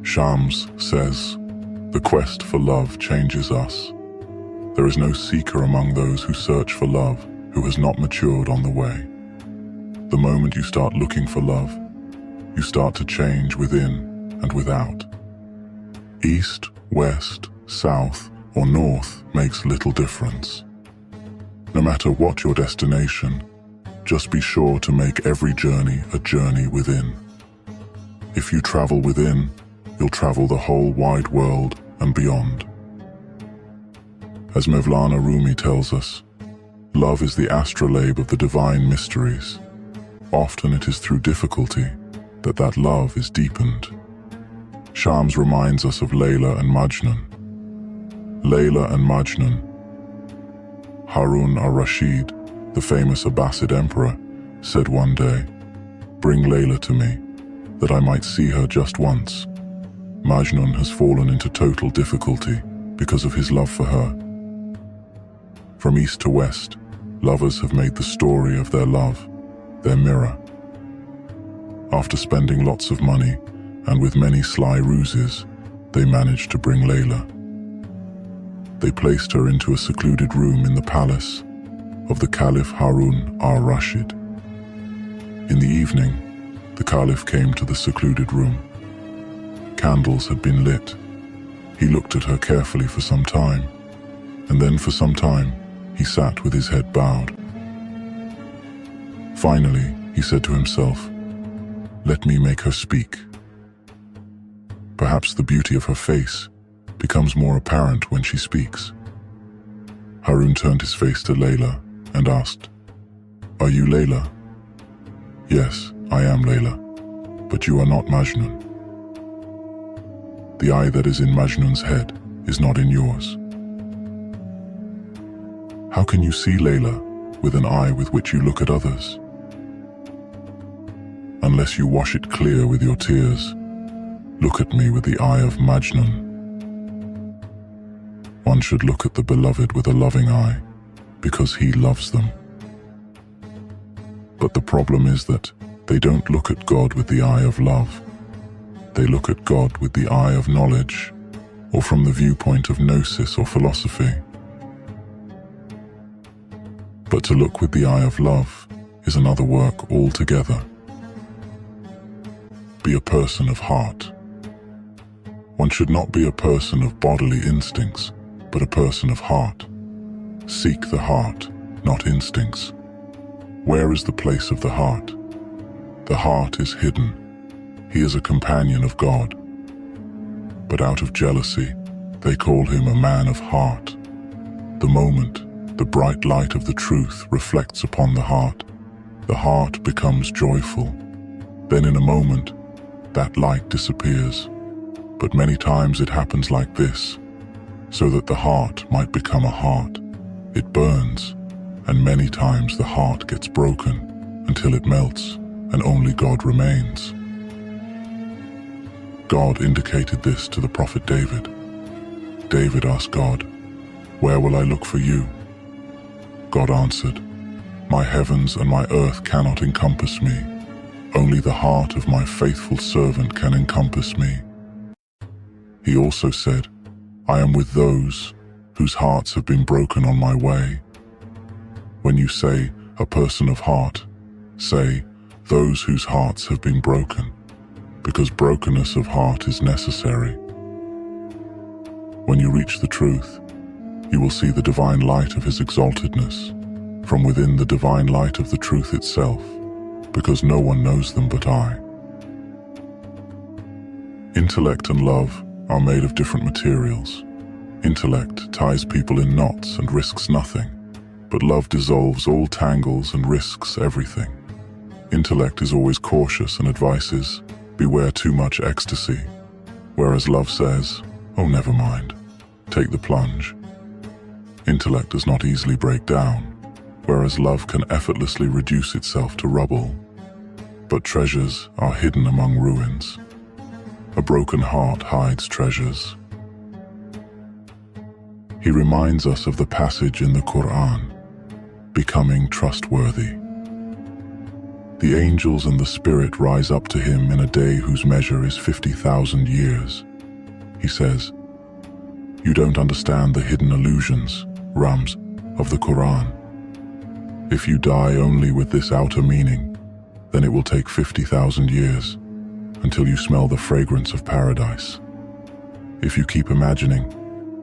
Shams says, "The quest for love changes us. There is no seeker among those who search for love who has not matured on the way. The moment you start looking for love, you start to change within and without. East, west, south, or north makes little difference. No matter what your destination, just be sure to make every journey a journey within. If you travel within, you'll travel the whole wide world and beyond." As Mevlana Rumi tells us, love is the astrolabe of the divine mysteries. Often it is through difficulty that love is deepened. Shams reminds us of Layla and Majnun. Layla and Majnun. Harun al-Rashid, the famous Abbasid emperor, said one day, "Bring Layla to me, that I might see her just once." Majnun has fallen into total difficulty because of his love for her. From east to west, lovers have made the story of their love their mirror. After spending lots of money and with many sly ruses, they managed to bring Layla. They placed her into a secluded room in the palace of the Caliph Harun al-Rashid. In the evening, the Caliph came to the secluded room. Candles had been lit. He looked at her carefully for some time, and then for some time, he sat with his head bowed. Finally, he said to himself, "Let me make her speak. Perhaps the beauty of her face becomes more apparent when she speaks." Harun turned his face to Layla and asked, "Are you Layla?" "Yes, I am Layla, but you are not Majnun. The eye that is in Majnun's head is not in yours. How can you see Layla with an eye with which you look at others? Unless you wash it clear with your tears, look at me with the eye of Majnun." One should look at the beloved with a loving eye, because he loves them. But the problem is that they don't look at God with the eye of love. They look at God with the eye of knowledge, or from the viewpoint of gnosis or philosophy. But to look with the eye of love is another work altogether. Be a person of heart. One should not be a person of bodily instincts, but a person of heart. Seek the heart, not instincts. Where is the place of the heart? The heart is hidden. He is a companion of God. But out of jealousy, they call him a man of heart. The moment the bright light of the truth reflects upon the heart becomes joyful. Then in a moment, that light disappears. But many times it happens like this, so that the heart might become a heart. It burns, and many times the heart gets broken until it melts, and only God remains. God indicated this to the prophet David. David asked God, "Where will I look for you?" God answered, "My heavens and my earth cannot encompass me. Only the heart of my faithful servant can encompass me." He also said, "I am with those whose hearts have been broken on my way." When you say a person of heart, say those whose hearts have been broken, because brokenness of heart is necessary. When you reach the truth, you will see the divine light of his exaltedness, from within the divine light of the truth itself, because no one knows them but I. Intellect and love are made of different materials. Intellect ties people in knots and risks nothing, but love dissolves all tangles and risks everything. Intellect is always cautious and advises, "Beware too much ecstasy," whereas love says, "Oh, never mind, take the plunge." Intellect does not easily break down, whereas love can effortlessly reduce itself to rubble. But treasures are hidden among ruins. A broken heart hides treasures. He reminds us of the passage in the Quran, becoming trustworthy. The angels and the spirit rise up to him in a day whose measure is 50,000 years. He says, "You don't understand the hidden illusions, Rams, of the Quran. If you die only with this outer meaning, then it will take 50,000 years until you smell the fragrance of paradise. If you keep imagining,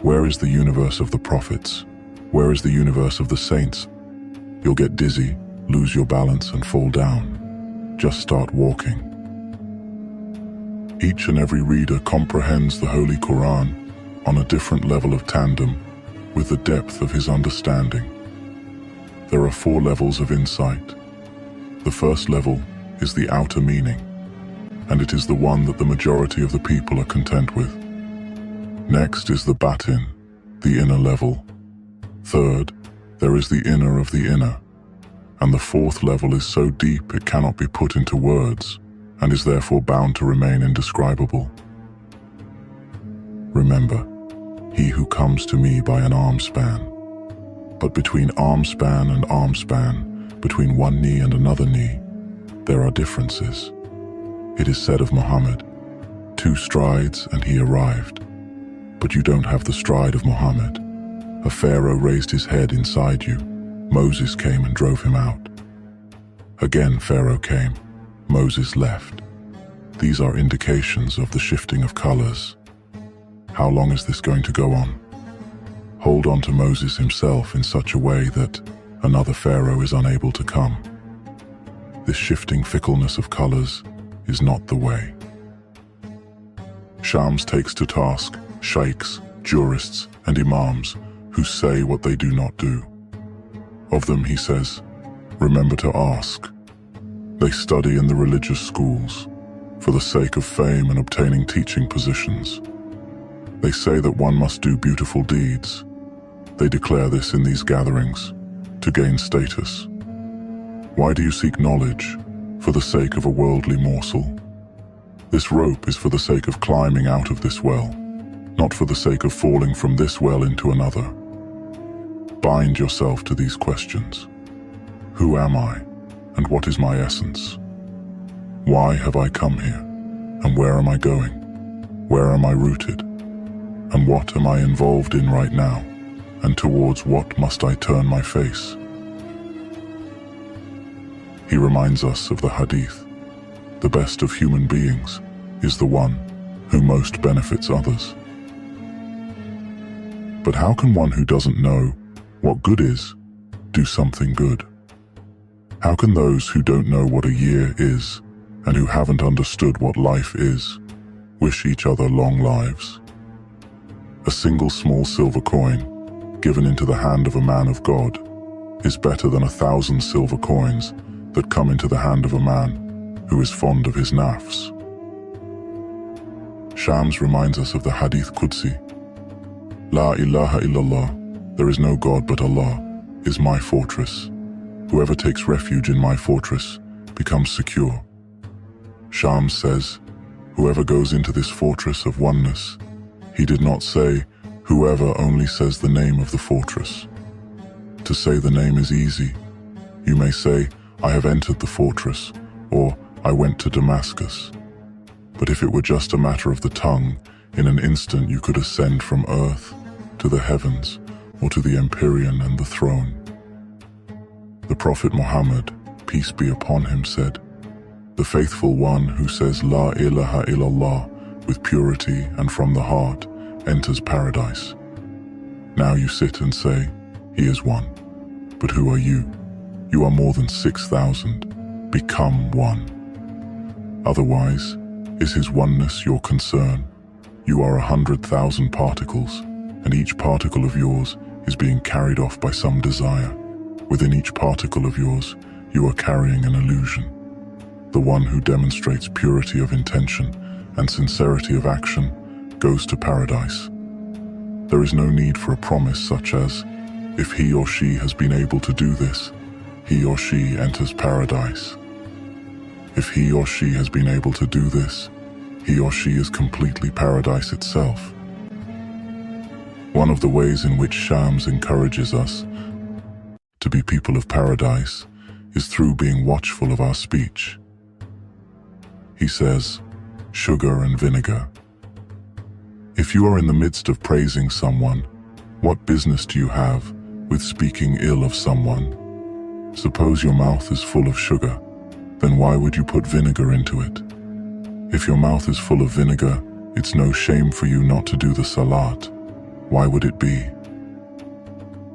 where is the universe of the prophets? Where is the universe of the saints? You'll get dizzy, lose your balance and fall down. Just start walking." Each and every reader comprehends the Holy Quran on a different level of tandem with the depth of his understanding. There are 4 levels of insight. The first level is the outer meaning, and it is the one that the majority of the people are content with. Next is the batin, the inner level. Third, there is the inner of the inner, and the 4th level is so deep it cannot be put into words, and is therefore bound to remain indescribable. Remember, he who comes to me by an arm span. But between arm span and arm span, between one knee and another knee, there are differences. It is said of Muhammad, 2 strides and he arrived. But you don't have the stride of Muhammad. A pharaoh raised his head inside you. Moses came and drove him out. Again Pharaoh came. Moses left. These are indications of the shifting of colors. How long is this going to go on? Hold on to Moses himself in such a way that another Pharaoh is unable to come. This shifting fickleness of colors is not the way. Shams takes to task sheikhs, jurists, and imams who say what they do not do. Of them he says, "Remember to ask." They study in the religious schools for the sake of fame and obtaining teaching positions. They say that one must do beautiful deeds. They declare this in these gatherings to gain status. Why do you seek knowledge? For the sake of a worldly morsel? This rope is for the sake of climbing out of this well, not for the sake of falling from this well into another. Bind yourself to these questions. Who am I, and what is my essence? Why have I come here, and where am I going? Where am I rooted? And what am I involved in right now, and towards what must I turn my face? He reminds us of the hadith. The best of human beings is the one who most benefits others. But how can one who doesn't know what good is do something good? How can those who don't know what a year is and who haven't understood what life is wish each other long lives? A single small silver coin given into the hand of a man of God is better than 1,000 silver coins that come into the hand of a man who is fond of his nafs. Shams reminds us of the Hadith Qudsi. La ilaha illallah, there is no God but Allah, is my fortress. Whoever takes refuge in my fortress becomes secure. Shams says, whoever goes into this fortress of oneness, he did not say, whoever only says the name of the fortress. To say the name is easy. You may say, I have entered the fortress, or I went to Damascus. But if it were just a matter of the tongue, in an instant you could ascend from earth to the heavens, or to the empyrean and the throne. The Prophet Muhammad, peace be upon him, said, the faithful one who says La ilaha illallah with purity and from the heart enters paradise. Now you sit and say, he is one. But who are you? You are more than 6,000. Become one. Otherwise, is his oneness your concern? You are 100,000 particles, and each particle of yours is being carried off by some desire. Within each particle of yours, you are carrying an illusion. The one who demonstrates purity of intention and sincerity of action goes to paradise. There is no need for a promise such as, if he or she has been able to do this, he or she enters paradise. If he or she has been able to do this, he or she is completely paradise itself. One of the ways in which Shams encourages us to be people of paradise is through being watchful of our speech. He says, sugar and vinegar. If you are in the midst of praising someone, what business do you have with speaking ill of someone? Suppose your mouth is full of sugar, then why would you put vinegar into it? If your mouth is full of vinegar, it's no shame for you not to do the salat. Why would it be?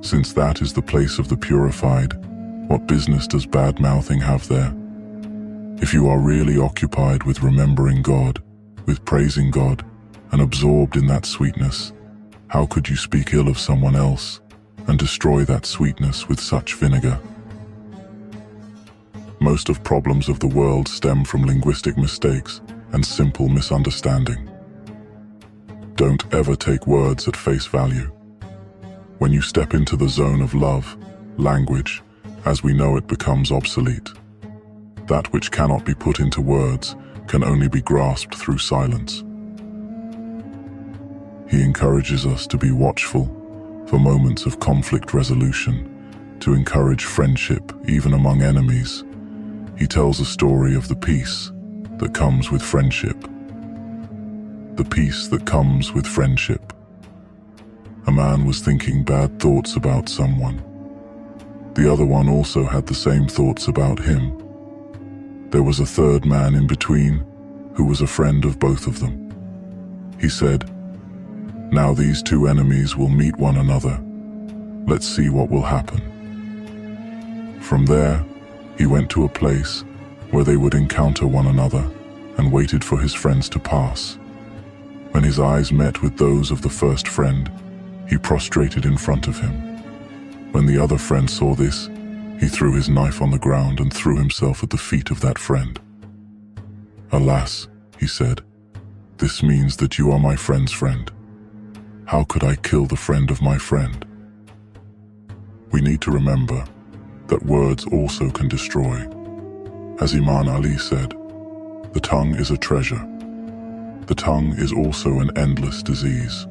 Since that is the place of the purified, what business does bad-mouthing have there? If you are really occupied with remembering God, with praising God, and absorbed in that sweetness, how could you speak ill of someone else and destroy that sweetness with such vinegar? Most of problems of the world stem from linguistic mistakes and simple misunderstanding. Don't ever take words at face value. When you step into the zone of love, language, as we know it, becomes obsolete. That which cannot be put into words can only be grasped through silence. He encourages us to be watchful for moments of conflict resolution, to encourage friendship even among enemies. He tells a story of the peace that comes with friendship. The peace that comes with friendship. A man was thinking bad thoughts about someone. The other one also had the same thoughts about him. There was a third man in between who was a friend of both of them. He said, "Now these two enemies will meet one another. Let's see what will happen." From there, he went to a place where they would encounter one another and waited for his friends to pass. When his eyes met with those of the first friend, he prostrated in front of him. When the other friend saw this, he threw his knife on the ground and threw himself at the feet of that friend. "Alas," he said, "this means that you are my friend's friend. How could I kill the friend of my friend?" We need to remember that words also can destroy. As Imam Ali said, "The tongue is a treasure. The tongue is also an endless disease."